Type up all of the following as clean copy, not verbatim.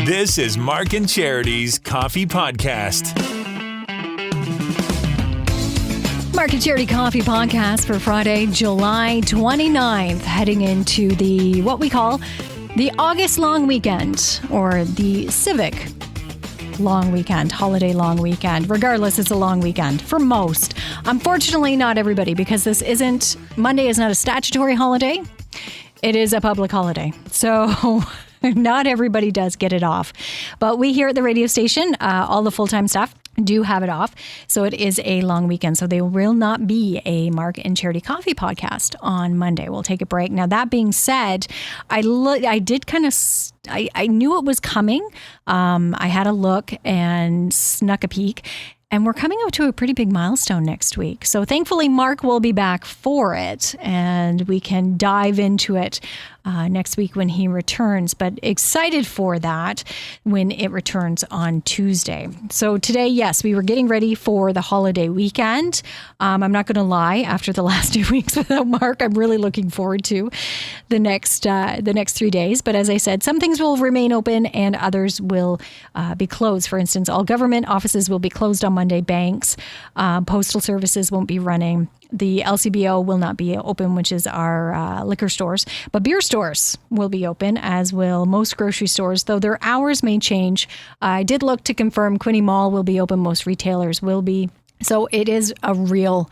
This is Mark and Charity's Coffee Podcast. Mark and Charity Coffee Podcast for Friday, July 29th, heading into what we call the August long weekend, or the civic long weekend, holiday long weekend. Regardless, it's a long weekend for most. Unfortunately, not everybody, because Monday is not a statutory holiday. It is a public holiday. So not everybody does get it off. But we here at the radio station, all the full-time staff, do have it off. So it is a long weekend. So there will not be a Mark and Charity Coffee podcast on Monday. We'll take a break. Now, that being said, I knew it was coming. I had a look and snuck a peek. And we're coming up to a pretty big milestone next week. So thankfully, Mark will be back for it, and we can dive into it next week when he returns. But excited for that when it returns on Tuesday. So today, yes, we were getting ready for the holiday weekend. I'm not going to lie, after the last 2 weeks without Mark, I'm really looking forward to the next 3 days. But as I said, some things will remain open and others will be closed. For instance, all government offices will be closed on Monday. Banks, postal services won't be running. The LCBO will not be open, which is our liquor stores. But beer stores will be open, as will most grocery stores, though their hours may change. I did look to confirm Quinte Mall will be open. Most retailers will be. So it is a real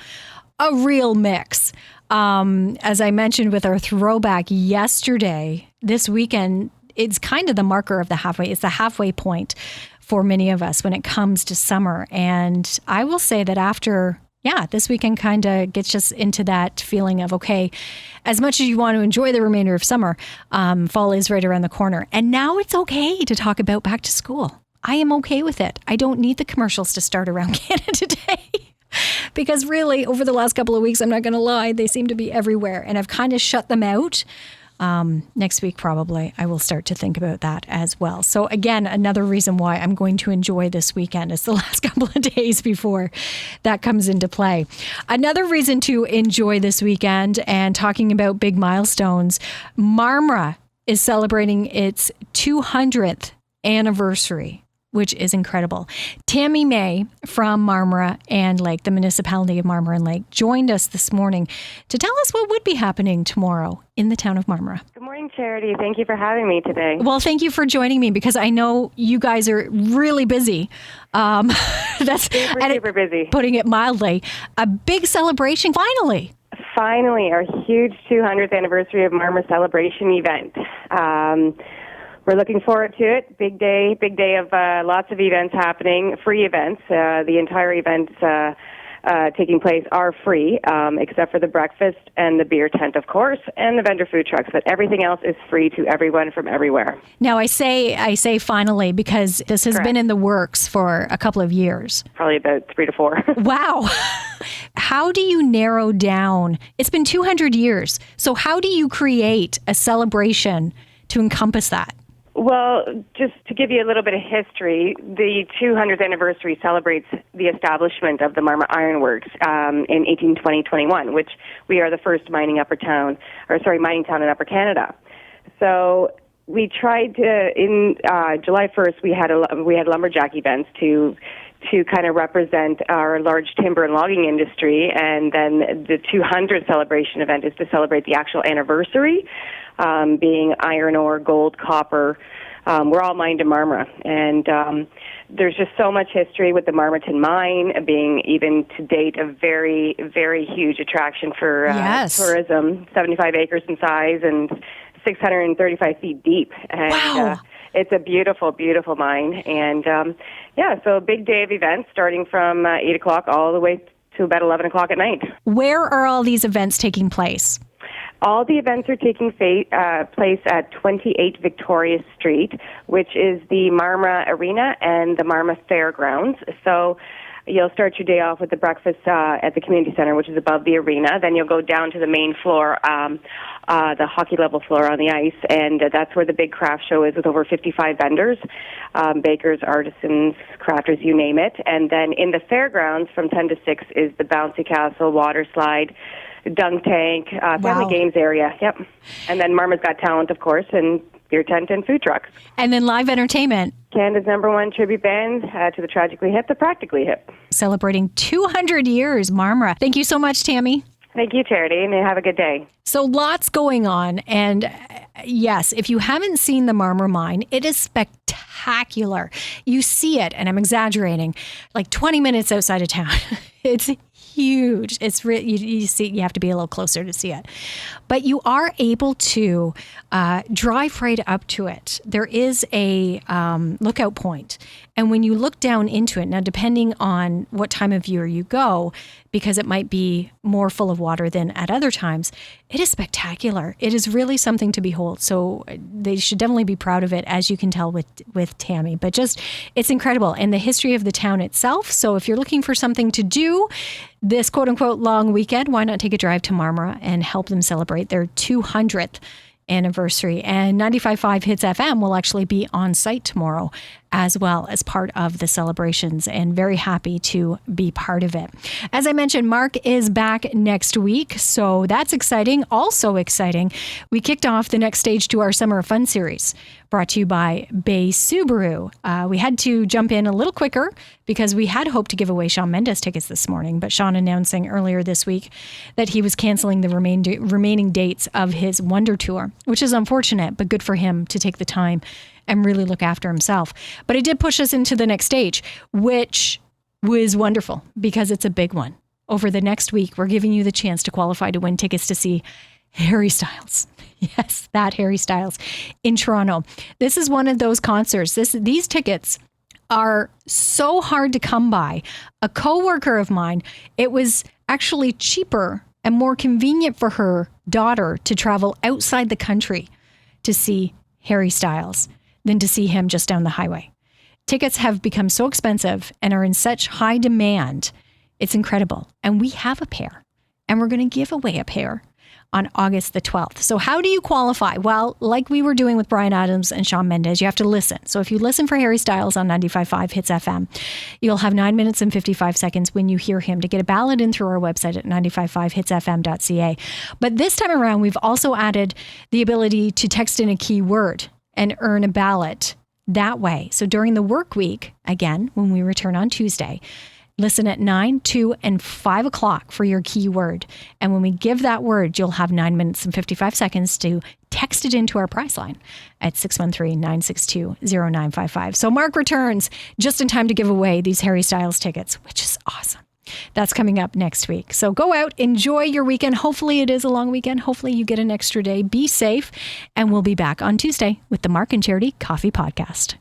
mix. As I mentioned with our throwback yesterday, this weekend, it's kind of the marker of the halfway. It's the halfway point for many of us when it comes to summer. And I will say that this weekend kind of gets us into that feeling of, okay, as much as you want to enjoy the remainder of summer, fall is right around the corner. And now it's okay to talk about back to school. I am okay with it. I don't need the commercials to start around Canada Day. Because really, over the last couple of weeks, I'm not going to lie, they seem to be everywhere. And I've kind of shut them out. Next week, probably, I will start to think about that as well. So again, another reason why I'm going to enjoy this weekend is the last couple of days before that comes into play. Another reason to enjoy this weekend, and talking about big milestones, Marmora is celebrating its 200th anniversary, which is incredible. Tammy May from Marmora and Lake, the Municipality of Marmora Lake, joined us this morning to tell us what would be happening tomorrow in the town of Marmora. Good morning, Charity. Thank you for having me today. Well, thank you for joining me, because I know you guys are really busy. That's super busy. Putting it mildly. A big celebration, finally. Finally, our huge 200th anniversary of Marmora celebration event. We're looking forward to it. Big day of lots of events happening, free events. The entire events taking place are free, except for the breakfast and the beer tent, of course, and the vendor food trucks. But everything else is free to everyone from everywhere. Now, I say finally, because this has been in the works for a couple of years. Probably about 3 to 4. Wow. How do you narrow down? It's been 200 years. So how do you create a celebration to encompass that? Well, just to give you a little bit of history, the 200th anniversary celebrates the establishment of the Marmora Iron Works in 1820-21, which we are the first mining town in Upper Canada. So we tried to, in July 1st, we had lumberjack events to kind of represent our large timber and logging industry, and then the 200th celebration event is to celebrate the actual anniversary, being iron ore, gold, copper. We're all mined in Marmora, and there's just so much history with the Marmaton mine being, even to date, a very, very huge attraction for tourism, 75 acres in size and 635 feet deep. And, wow. It's a beautiful, beautiful mine. And, so a big day of events starting from 8 o'clock all the way to about 11 o'clock at night. Where are all these events taking place? All the events are taking place at 28 Victoria Street, which is the Marmora Arena and the Marmora Fairgrounds. So you'll start your day off with the breakfast at the community center, which is above the arena. Then you'll go down to the main floor, the hockey level floor on the ice, and that's where the big craft show is with over 55 vendors, bakers, artisans, crafters, you name it. And then in the fairgrounds from 10 to 6 is the bouncy castle, water slide, dunk tank, family games area. Yep. And then Marmora's Got Talent, of course, and beer tent and food trucks. And then live entertainment. Canada's #1 tribute band to the Tragically Hip, the Practically Hip. Celebrating 200 years, Marmora. Thank you so much, Tammy. Thank you, Charity, and have a good day. So lots going on. And yes, if you haven't seen the Marmora Mine, it is spectacular. You see it, and I'm exaggerating, like 20 minutes outside of town. It's huge. It's you see, you have to be a little closer to see it, but you are able to drive right up to it. There is a lookout point, and when you look down into it, now depending on what time of year you go, because it might be more full of water than at other times, it is spectacular. It is really something to behold. So they should definitely be proud of it, as you can tell with Tammy. But just, it's incredible, and the history of the town itself. So if you're looking for something to do this quote unquote long weekend, why not take a drive to Marmora and help them celebrate their 200th anniversary? And 95.5 Hits FM will actually be on site tomorrow as well as part of the celebrations, and very happy to be part of it. As I mentioned, Mark is back next week, so that's exciting. Also exciting, we kicked off the next stage to our Summer of Fun series, brought to you by Bay Subaru. We had to jump in a little quicker because we had hoped to give away Shawn Mendes tickets this morning, but Shawn announcing earlier this week that he was canceling the remaining dates of his Wonder Tour, which is unfortunate, but good for him to take the time and really look after himself. But it did push us into the next stage, which was wonderful because it's a big one. Over the next week, we're giving you the chance to qualify to win tickets to see Harry Styles. Yes, that Harry Styles in Toronto. This is one of those concerts. These tickets are so hard to come by. A coworker of mine, it was actually cheaper and more convenient for her daughter to travel outside the country to see Harry Styles than to see him just down the highway. Tickets have become so expensive and are in such high demand. It's incredible. And we have a pair, and we're going to give away a pair on August the 12th. So how do you qualify? Well, like we were doing with Bryan Adams and Shawn Mendes, you have to listen. So if you listen for Harry Styles on 95.5 Hits FM, you'll have 9 minutes and 55 seconds when you hear him to get a ballot in through our website at 955hitsfm.ca. But this time around, we've also added the ability to text in a keyword and earn a ballot that way. So during the work week, again, when we return on Tuesday, listen at 9, 2, and 5 o'clock for your keyword. And when we give that word, you'll have 9 minutes and 55 seconds to text it into our prize line at 613-962-0955. So Mark returns just in time to give away these Harry Styles tickets, which is awesome. That's coming up next week. So go out, enjoy your weekend. Hopefully it is a long weekend. Hopefully you get an extra day. Be safe. And we'll be back on Tuesday with the Mark and Charity Coffee Podcast.